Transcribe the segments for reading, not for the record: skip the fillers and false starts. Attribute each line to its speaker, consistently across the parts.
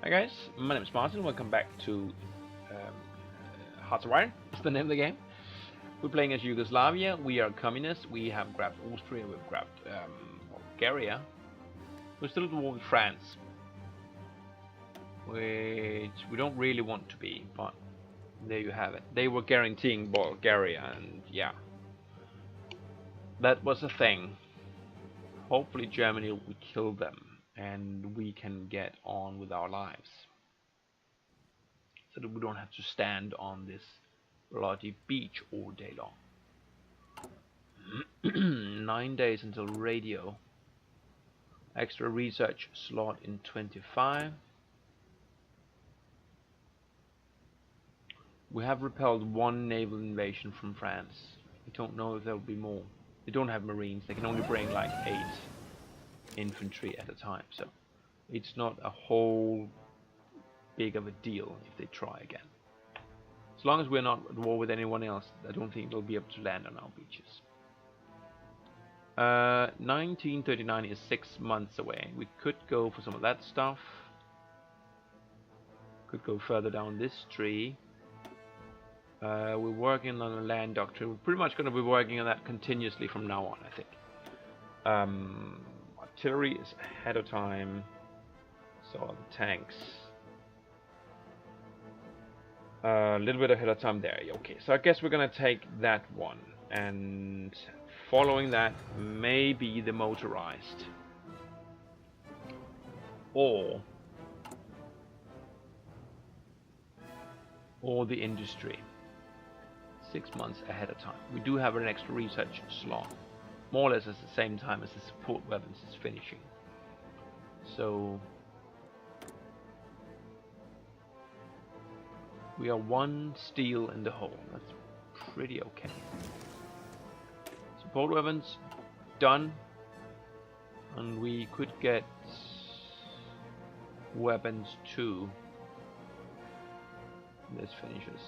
Speaker 1: Hi guys, my name is Martin. Welcome back to Hearts of Iron. It's the name of the game. We're playing as Yugoslavia. We are communists. We have grabbed Austria. We've grabbed Bulgaria. We're still at war with France, which we don't really want to be, but there you have it. They were guaranteeing Bulgaria, and yeah, that was a thing. Hopefully Germany will kill them and we can get on with our lives, so that we don't have to stand on this bloody beach all day long. 9 days until radio. Extra research slot in 25. We have repelled one naval invasion from France. We don't know if there will be more. They don't have marines. They can only bring like 8 infantry at a time, so it's not a whole big of a deal if they try again. As long as we're not at war with anyone else, I don't think they'll be able to land on our beaches. 1939 is 6 months away. We could go for some of that stuff. Could go further down this tree. We're working on a land doctrine. We're pretty much going to be working on that continuously from now on, I think. Artillery is ahead of time. So are the tanks. A little bit ahead of time there. Okay, so I guess we're gonna take that one, and following that maybe the motorized, or the industry. 6 months ahead of time. We do have an extra research slot, more or less at the same time as the support weapons is finishing. So we are 1 steel in the hole. That's pretty okay. Support weapons done, and we could get weapons too. This finishes.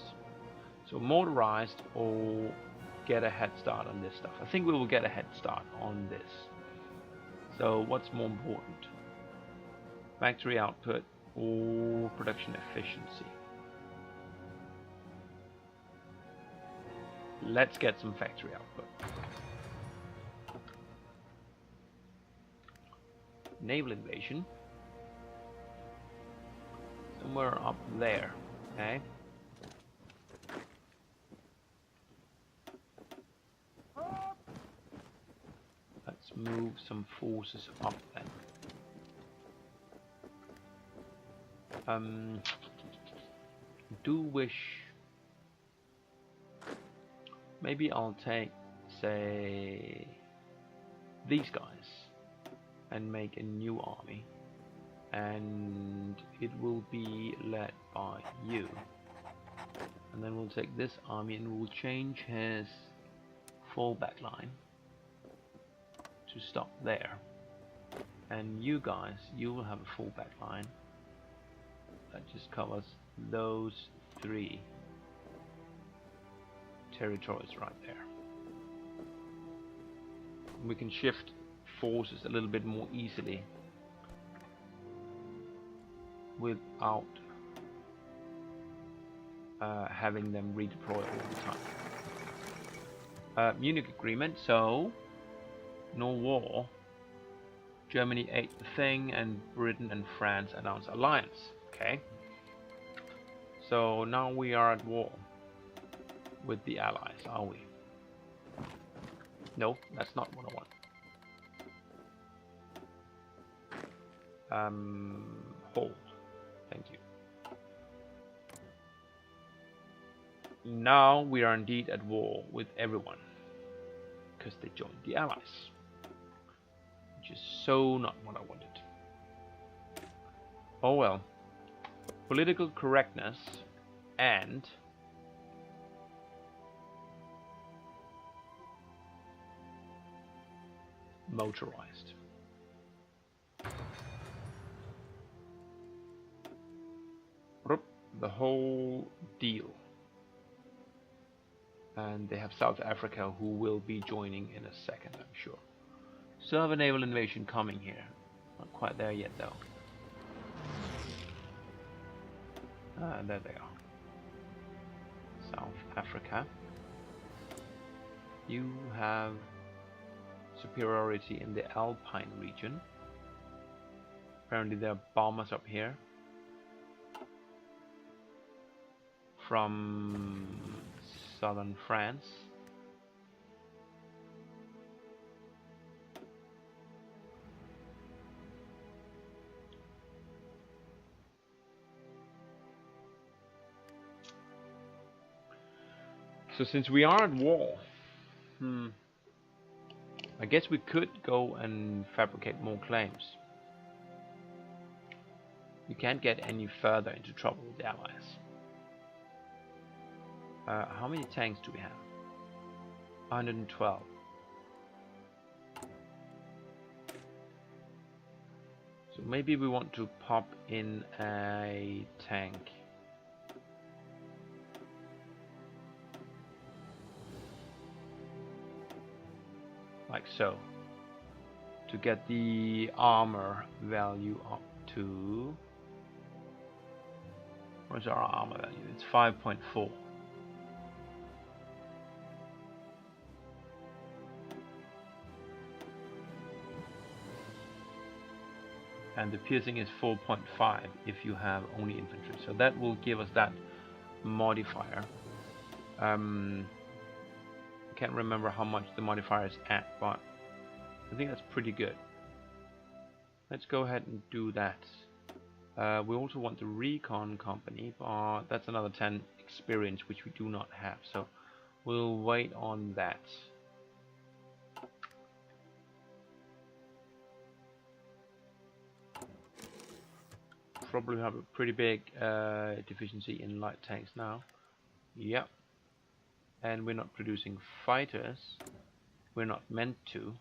Speaker 1: So motorized or get a head start on this stuff. I think we will get a head start on this. So what's more important? Factory output or production efficiency? Let's get some factory output. Naval invasion. Somewhere up there. Okay. Let's move some forces up then. Do wish. Maybe I'll take, say, these guys and make a new army, and it will be led by you. And then we'll take this army and we'll change his fallback line to stop there. And you guys, you will have a fallback line that just covers those 3 territories right there. We can shift forces a little bit more easily without having them redeploy all the time. Munich Agreement, so no war. Germany ate the thing, and Britain and France announced alliance. Okay. So now we are at war with the Allies, are we? No, that's not what I want. Hold. Thank you. Now we are indeed at war with everyone, because they joined the Allies, which is so not what I wanted. Oh well. Political correctness and motorized. The whole deal. And they have South Africa, who will be joining in a second, I'm sure. So have a naval invasion coming here. Not quite there yet though. There they are. South Africa. You have superiority in the Alpine region. Apparently there are bombers up here from southern France. So since we are at war, I guess we could go and fabricate more claims. We can't get any further into trouble with the Allies. How many tanks do we have? 112. So maybe we want to pop in a tank. Like so. To get the armor value up to... Where's our armor value? It's 5.4. And the piercing is 4.5 if you have only infantry. So that will give us that modifier. I can't remember how much the modifier is at, but I think that's pretty good. Let's go ahead and do that. We also want the recon company, but that's another 10 experience, which we do not have. So we'll wait on that. Probably have a pretty big deficiency in light tanks now. Yep. And we're not producing fighters. We're not meant to.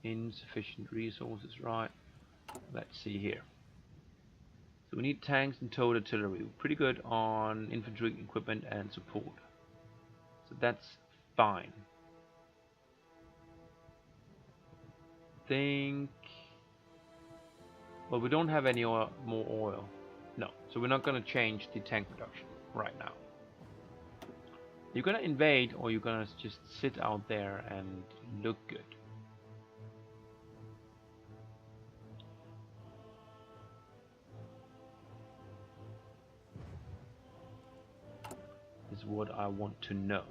Speaker 1: Insufficient resources, right? Let's see here. So we need tanks and towed artillery. We're pretty good on infantry equipment and support. So that's fine. Think... Well, we don't have any more oil. No, so we're not going to change the tank production right now. You're going to invade, or you're going to just sit out there and look good. Is what I want to know.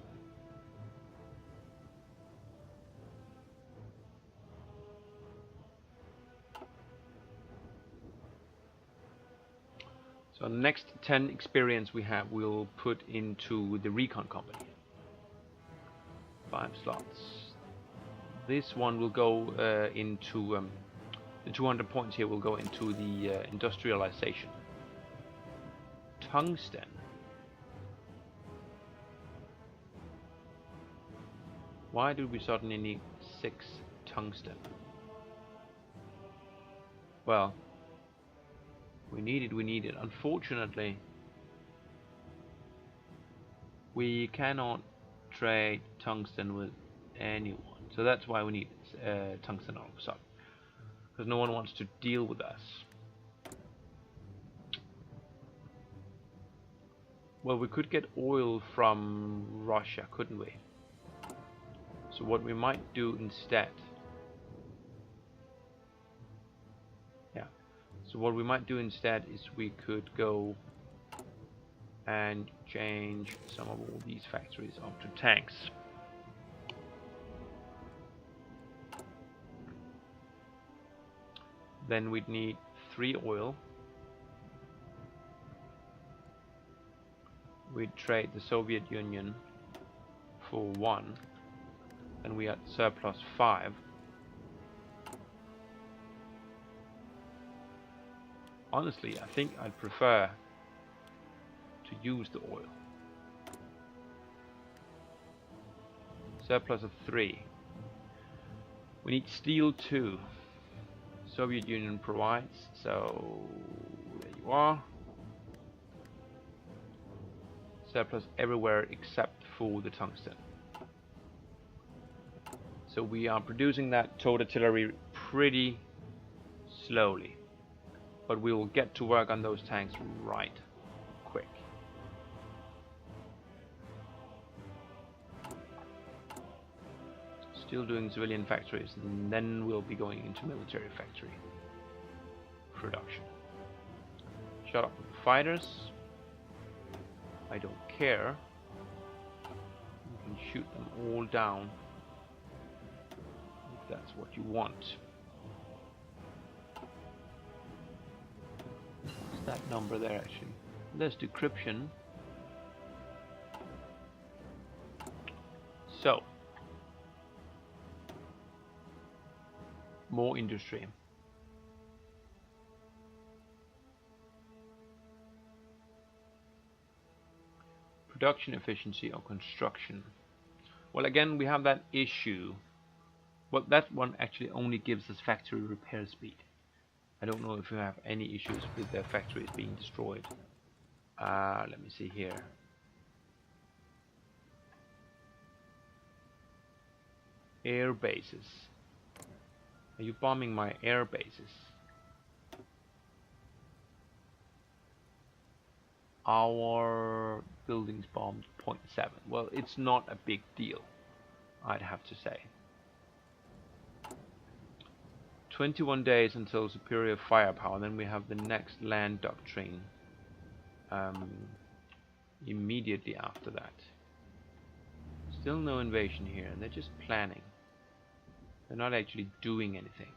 Speaker 1: So the next 10 experience we have, we'll put into the recon company. 5 slots. This one will go into the 200 points here will go into the industrialization. Tungsten. Why do we suddenly need 6 tungsten? Well, we need it. Unfortunately, we cannot trade tungsten with anyone. So that's why we need tungsten all of a sudden. Because no one wants to deal with us. Well, we could get oil from Russia, couldn't we? So what we might do instead... So what we might do instead is we could go and change some of all these factories up to tanks. Then we'd need 3 oil. We'd trade the Soviet Union for 1. And we had surplus 5. Honestly, I think I'd prefer to use the oil. Surplus of 3. We need steel 2. Soviet Union provides, so there you are. Surplus everywhere except for the tungsten. So we are producing that towed artillery pretty slowly, but we will get to work on those tanks right quick. Still doing civilian factories, and then we'll be going into military factory production. Shut up with the fighters. I don't care. You can shoot them all down if that's what you want. What's that number there actually? There's decryption. So, more industry. Production efficiency or construction. Well, again, we have that issue. Well, that one actually only gives us factory repair speed. I don't know if you have any issues with the factories being destroyed. Let me see here. Air bases. Are you bombing my air bases? Our buildings bombed 0.7. Well, it's not a big deal, I'd have to say. 21 days until superior firepower. Then we have the next land doctrine immediately after that. Still no invasion here, and they're just planning. They're not actually doing anything.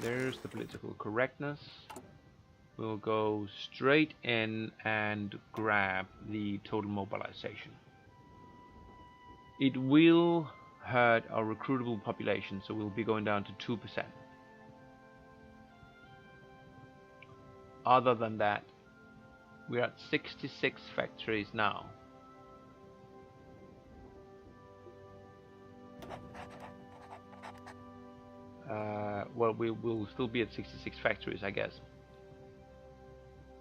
Speaker 1: There's the political correctness. We'll go straight in and grab the total mobilization. It will hurt our recruitable population, so we'll be going down to 2%. Other than that, we're at 66 factories now. Well, we will still be at 66 factories, I guess.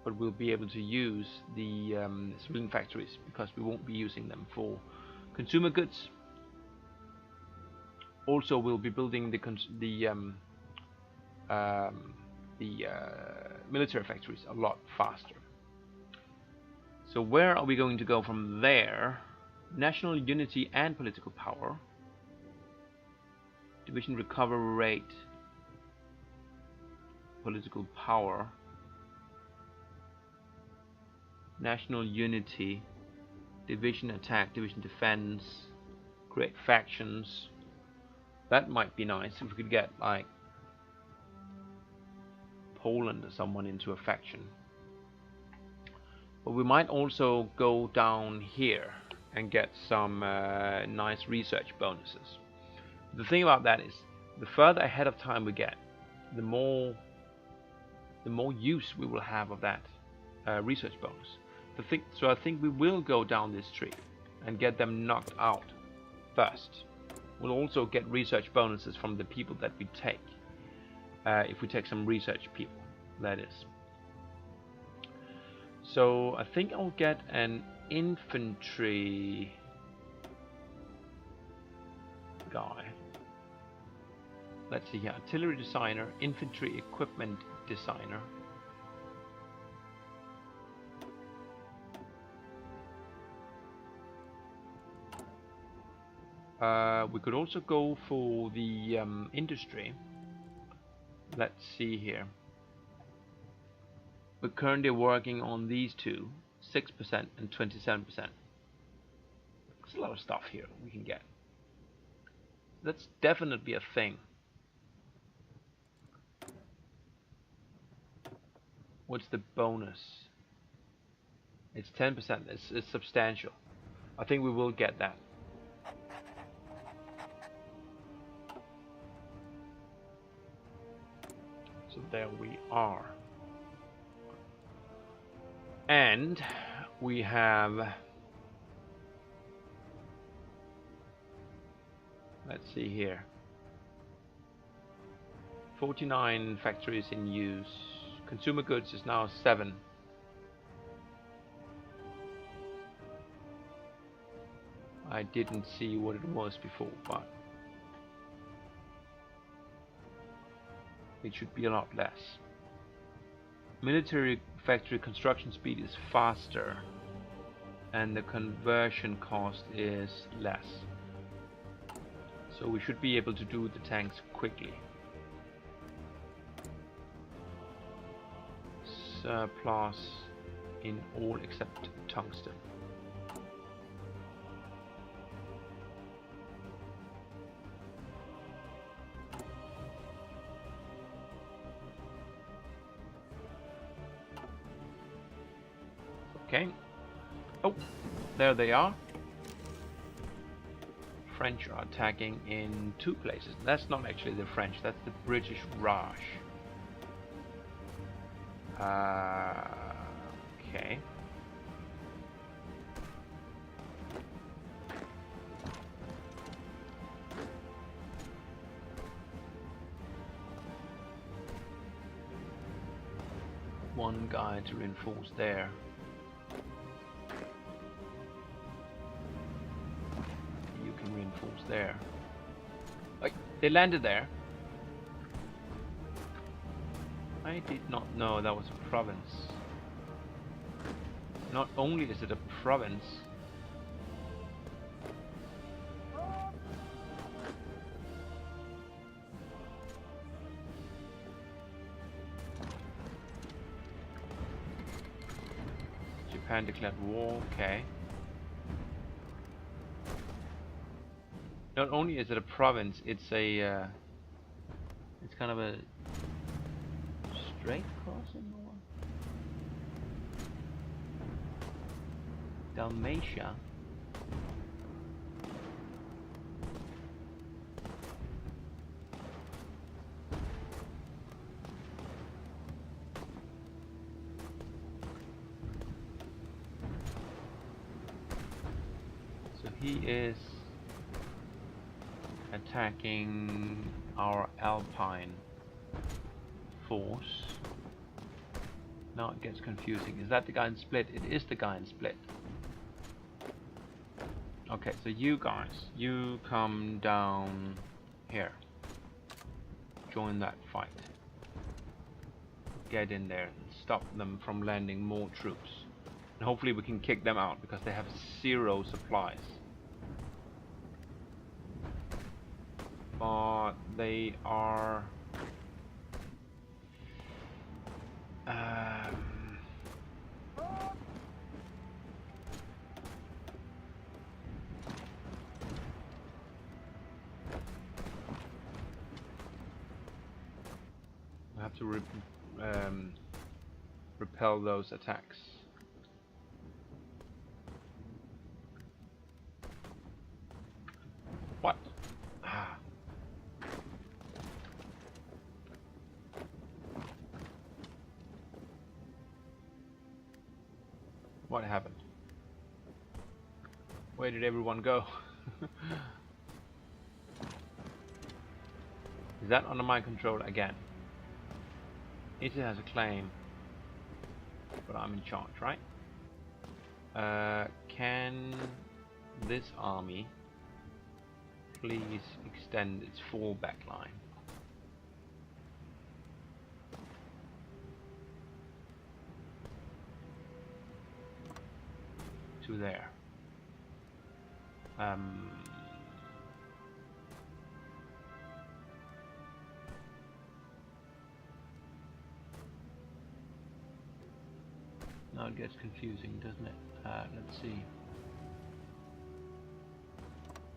Speaker 1: But we'll be able to use the civilian factories because we won't be using them for consumer goods. Also, we'll be building the military factories a lot faster. So where are we going to go from there? National unity and political power. Division recovery rate. Political power. National unity. Division attack, division defense. Create factions. That might be nice if we could get like Poland or someone into a faction. But we might also go down here and get some nice research bonuses. The thing about that is, the further ahead of time we get, the more use we will have of that research bonus. So I think we will go down this tree and get them knocked out first. We'll also get research bonuses from the people that we take. If we take some research people, that is. So I think I'll get an infantry guy. Let's see here, artillery designer, infantry equipment designer. We could also go for the industry. Let's see here. We're currently working on these two, 6% and 27%. There's a lot of stuff here we can get. That's definitely a thing. What's the bonus? It's 10%. It's substantial. I think we will get that. So there we are. And we have, let's see here, 49 factories in use. Consumer goods is now 7. I didn't see what it was before, but it should be a lot less. Military factory construction speed is faster and the conversion cost is less. So we should be able to do the tanks quickly. Surplus in all except tungsten. Okay. Oh, there they are. French are attacking in 2 places. That's not actually the French, that's the British Raj. Okay. One guy to reinforce there. You can reinforce there. Like, they landed there. I did not know that was a province. Not only is it a province, Japan declared war, okay. Not only is it a province, it's a it's kind of a straight crossing or Dalmatia. So he is attacking our Alpine force. Now it gets confusing. Is that the guy in Split? It is the guy in Split. Okay, so you guys, you come down here. Join that fight. Get in there and stop them from landing more troops. And hopefully we can kick them out because they have 0 supplies. But they are we have to repel those attacks. What? What happened? Where did everyone go? Is that under my control again? It has a claim, but I'm in charge, right? Can this army please extend its fallback line? To there. Now it gets confusing, doesn't it? Let's see.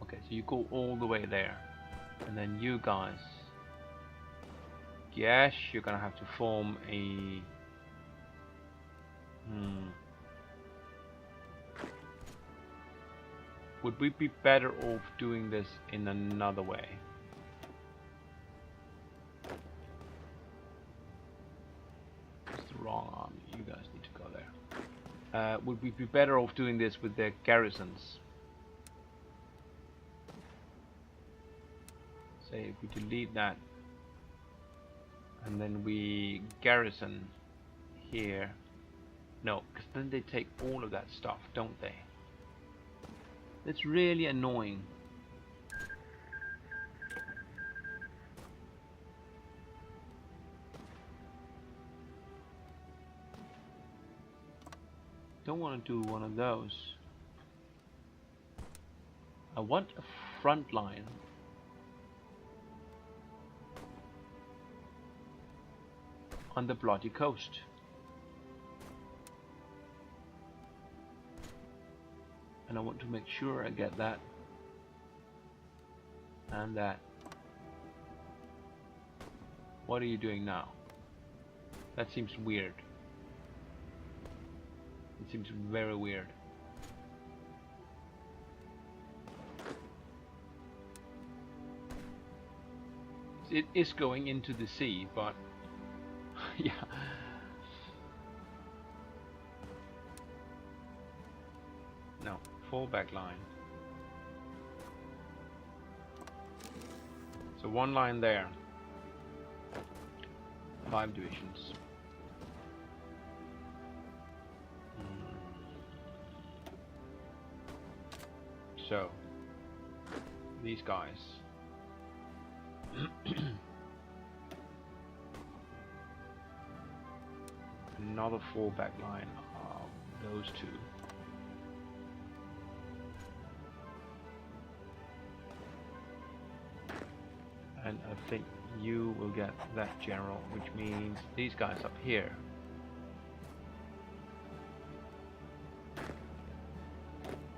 Speaker 1: Okay, so you go all the way there, and then you guys, yes, you're gonna have to form a would we be better off doing this in another way? It's the wrong army. You guys need to go there. Would we be better off doing this with the garrisons? Say if we delete that and then we garrison here. No, because then they take all of that stuff, don't they? It's really annoying. Don't want to do one of those. I want a front line. On the bloody coast. And I want to make sure I get that. And that. What are you doing now? That seems weird. It seems very weird. It is going into the sea, but yeah. No, fallback line. So one line there. 5 divisions. So these guys. Another fallback line of those two. And I think you will get that general, which means these guys up here.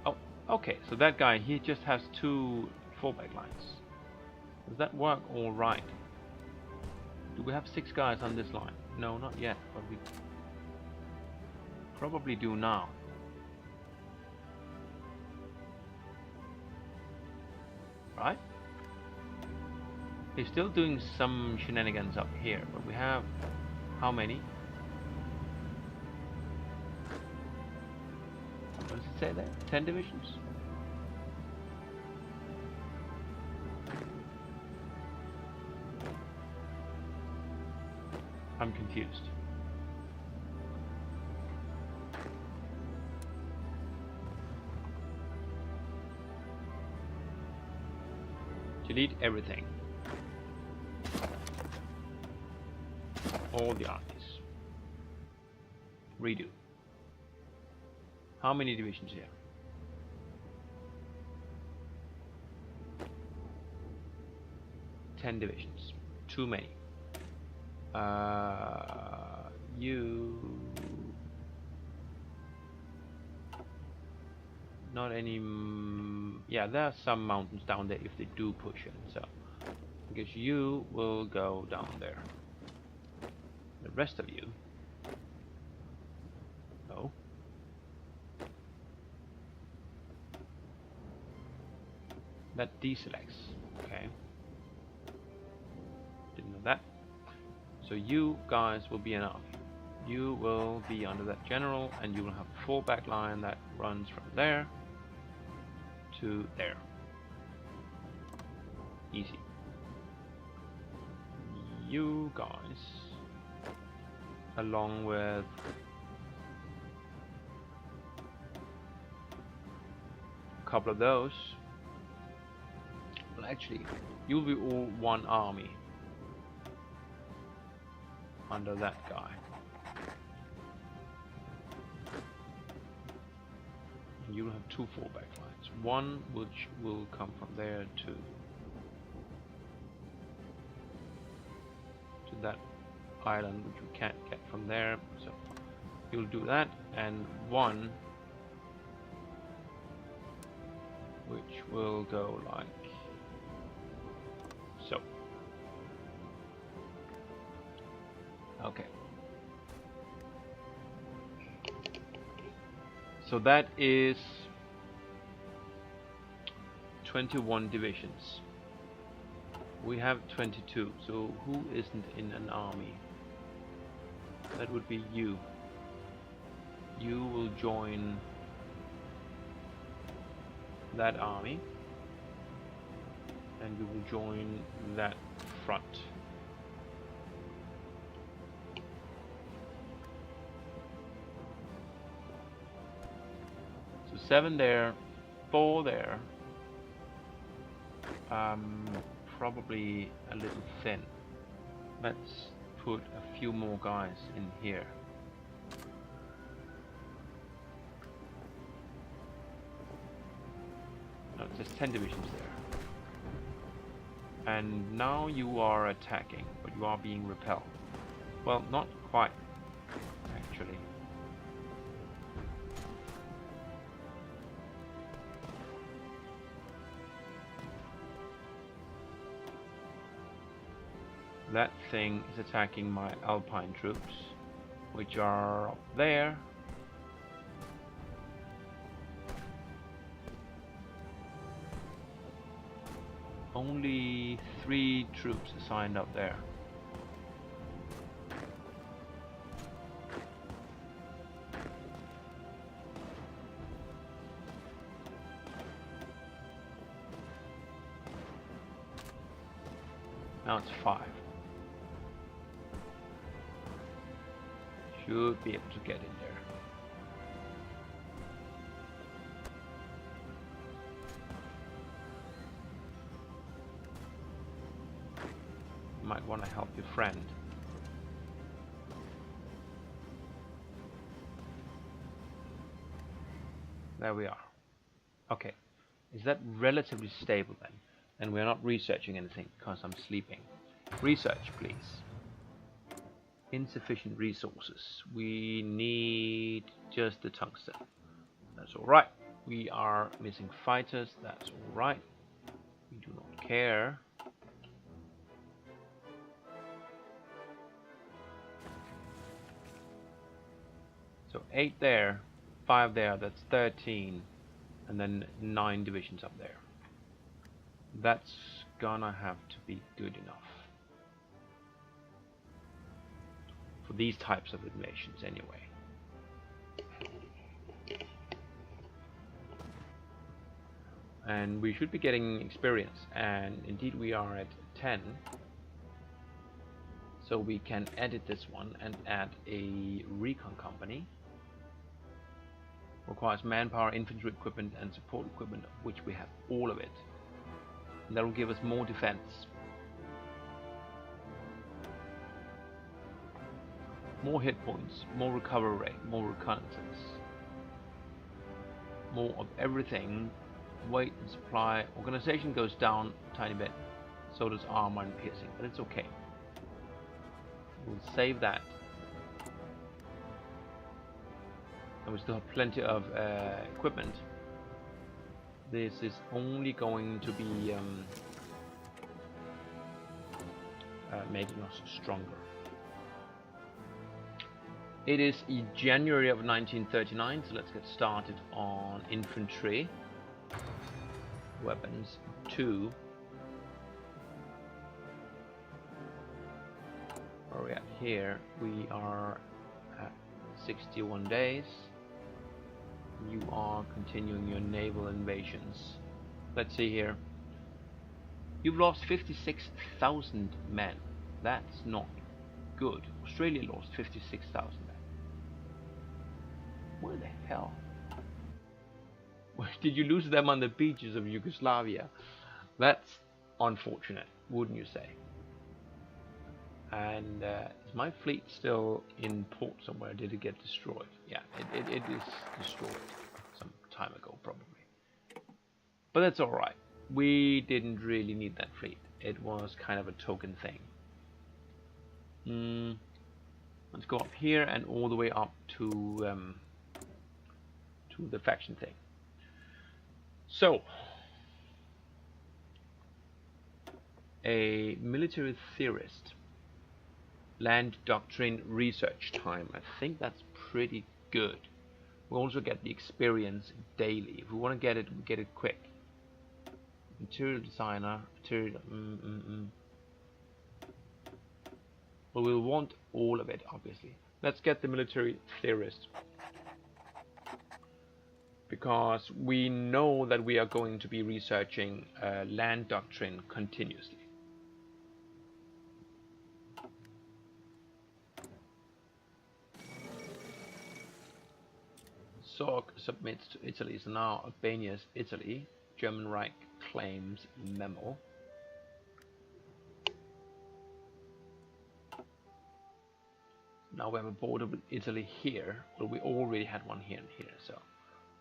Speaker 1: Oh, okay, so that guy, he just has 2 fallback lines. Does that work all right? Do we have 6 guys on this line? No, not yet, but we probably do now. Right? He's still doing some shenanigans up here, but we have how many? What does it say there? 10 divisions? I'm confused. Delete everything. All the armies. Redo. How many divisions here? 10 divisions. Too many. You... Not any... Yeah, there are some mountains down there if they do push in, so... I guess you will go down there. The rest of you... No. That deselects. Okay. Didn't know that. So you guys will be enough. You will be under that general, and you will have a fallback line that runs from there to there. Easy. You guys, along with a couple of those, well, actually, you'll be all one army under that guy. And you'll have 2 fallback lines. One which will come from there to that island, which we can't get from there. So you'll do that, and one which will go like so. Okay. So that is 21 divisions. We have 22, so who isn't in an army? That would be you. You will join that army, and you will join that front. So 7 there, 4 there. Probably a little thin. Let's put a few more guys in here. No, there's 10 divisions there. And now you are attacking, but you are being repelled. Well, not quite, actually. That thing is attacking my Alpine troops, which are up there. Only 3 troops assigned up there. Now it's 5. Should be able to get in there. You might want to help your friend. There we are. Okay. Is that relatively stable then? And we're not researching anything because I'm sleeping. Research, please. Insufficient resources. We need just the tungsten. That's alright. We are missing fighters. That's alright. We do not care. So 8 there, 5 there, that's 13. And then 9 divisions up there. That's gonna have to be good enough. For these types of invasions anyway. And we should be getting experience, and indeed we are at 10. So we can edit this one and add a recon company. Requires manpower, infantry equipment and support equipment, of which we have all of it. And that will give us more defense. More hit points, more recovery rate, more reconnaissance. More of everything. Weight and supply. Organization goes down a tiny bit. So does armor and piercing, but it's okay. We'll save that. And we still have plenty of equipment. This is only going to be making us stronger. It is January of 1939, so let's get started on infantry. Weapons 2. Where are we at here? We are at 61 days. You are continuing your naval invasions. Let's see here. You've lost 56,000 men. That's not good. Australia lost 56,000 men. Where the hell? Did you lose them on the beaches of Yugoslavia? That's unfortunate, wouldn't you say? And is my fleet still in port somewhere? Did it get destroyed? Yeah, it is destroyed some time ago, probably. But that's alright. We didn't really need that fleet. It was kind of a token thing. Let's go up here and all the way up to the faction thing. So, a military theorist. Land doctrine research time. I think that's pretty good. We also get the experience daily. If we want to get it, we get it quick. Material designer. Material. Well, we'll want all of it, obviously. Let's get the military theorist. Because we know that we are going to be researching land doctrine continuously. Zorg submits to Italy, so now Albania is Italy. German Reich claims Memel. Now we have a border with Italy here. Well, we already had one here and here, so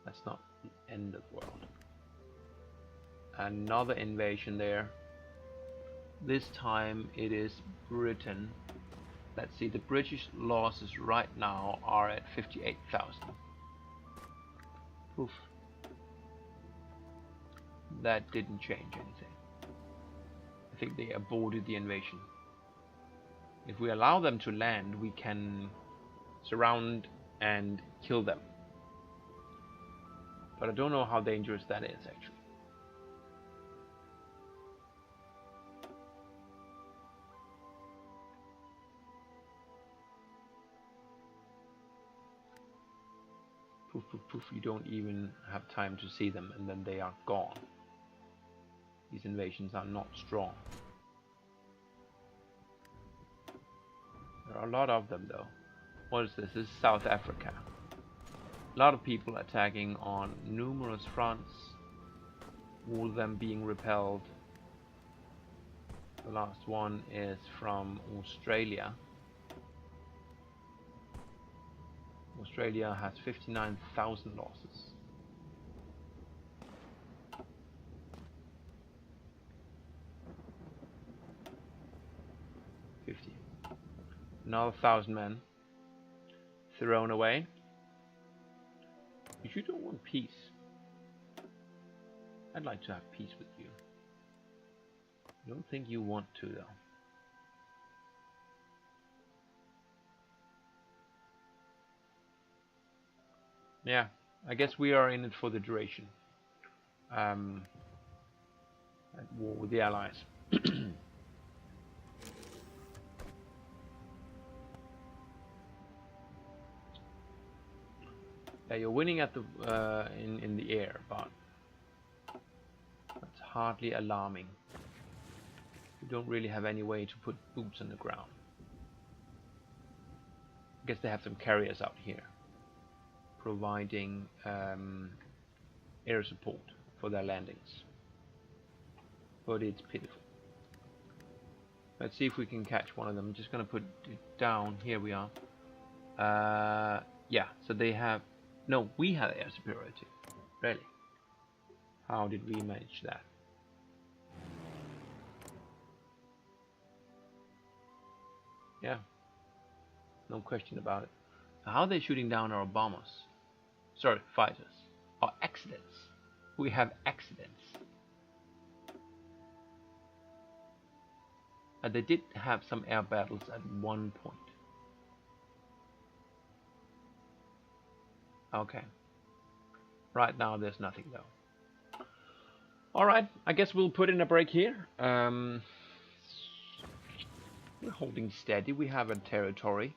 Speaker 1: that's not the end of the world. Another invasion there. This time it is Britain. Let's see, the British losses right now are at 58,000. Oof. That didn't change anything. I think they aborted the invasion. If we allow them to land, we can surround and kill them. But I don't know how dangerous that is, actually. Poof, poof, poof, you don't even have time to see them, and then they are gone. These invasions are not strong. There are a lot of them, though. What is this? This is South Africa. A lot of people attacking on numerous fronts, all of them being repelled. The last one is from Australia. Australia has 59,000 losses. Another 1,000 men thrown away. If you don't want peace, I'd like to have peace with you. I don't think you want to, though. Yeah, I guess we are in it for the duration. At war with the Allies. Yeah, you're winning at the in the air, but that's hardly alarming. You don't really have any way to put boots on the ground. I guess they have some carriers out here, providing air support for their landings. But it's pitiful. Let's see if we can catch one of them. I'm just going to put it down. Here we are. Yeah, so they have... No, we have air superiority. Really? How did we manage that? Yeah. No question about it. How are they shooting down our bombers? Sorry, fighters. Oh, accidents. We have accidents. They did have some air battles at one point. Okay. Right now there's nothing though. Alright, I guess we'll put in a break here. We're holding steady. We have a territory.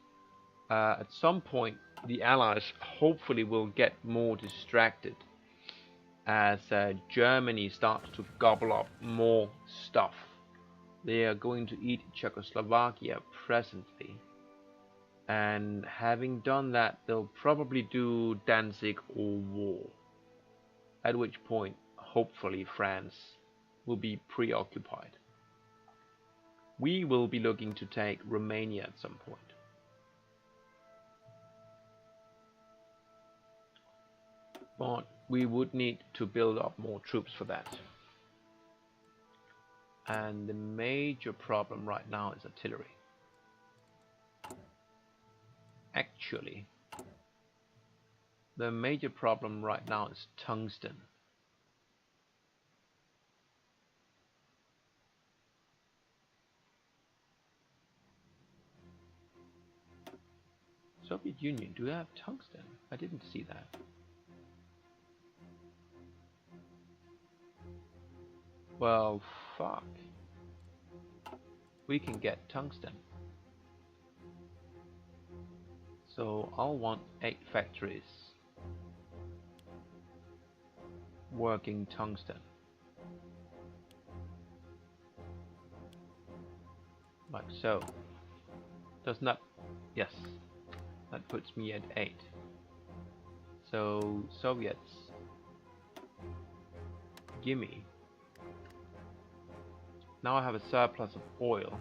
Speaker 1: At some point the Allies hopefully will get more distracted as Germany starts to gobble up more stuff. They are going to eat Czechoslovakia presently. And having done that, they'll probably do Danzig or war. At which point, hopefully, France will be preoccupied. We will be looking to take Romania at some point. But we would need to build up more troops for that. And the major problem right now is artillery. Actually, the major problem right now is tungsten. Soviet Union, do they have tungsten? I didn't see that. Well, fuck. We can get tungsten. So I'll want 8 factories working tungsten. Like so. Doesn't that... Yes. That puts me at 8. So Soviets, gimme. Now I have a surplus of oil,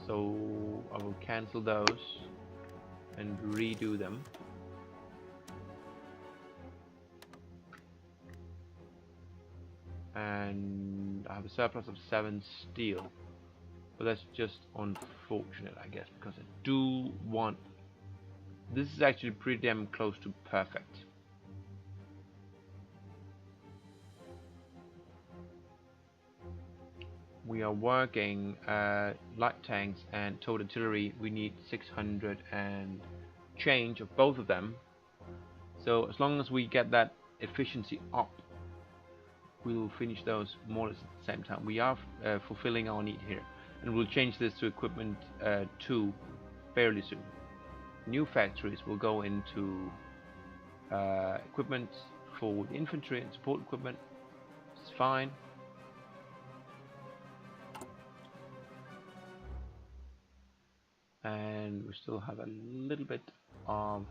Speaker 1: so I will cancel those and redo them. And I have a surplus of 7 steel, but that's just unfortunate, I guess, because I do want. This is actually pretty damn close to perfect. We are working light tanks and towed artillery. We need 600 and change of both of them. So as long as we get that efficiency up, we will finish those more or less at the same time. We are fulfilling our need here, and we'll change this to equipment 2 fairly soon. New factories will go into equipment for the infantry and support equipment. It's fine. And we still have a little bit of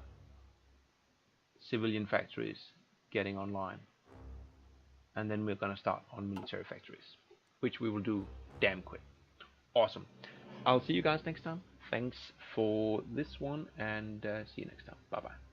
Speaker 1: civilian factories getting online, and then we're gonna start on military factories, which we will do damn quick. Awesome. I'll see you guys next time. Thanks for this one, and see you next time. Bye bye.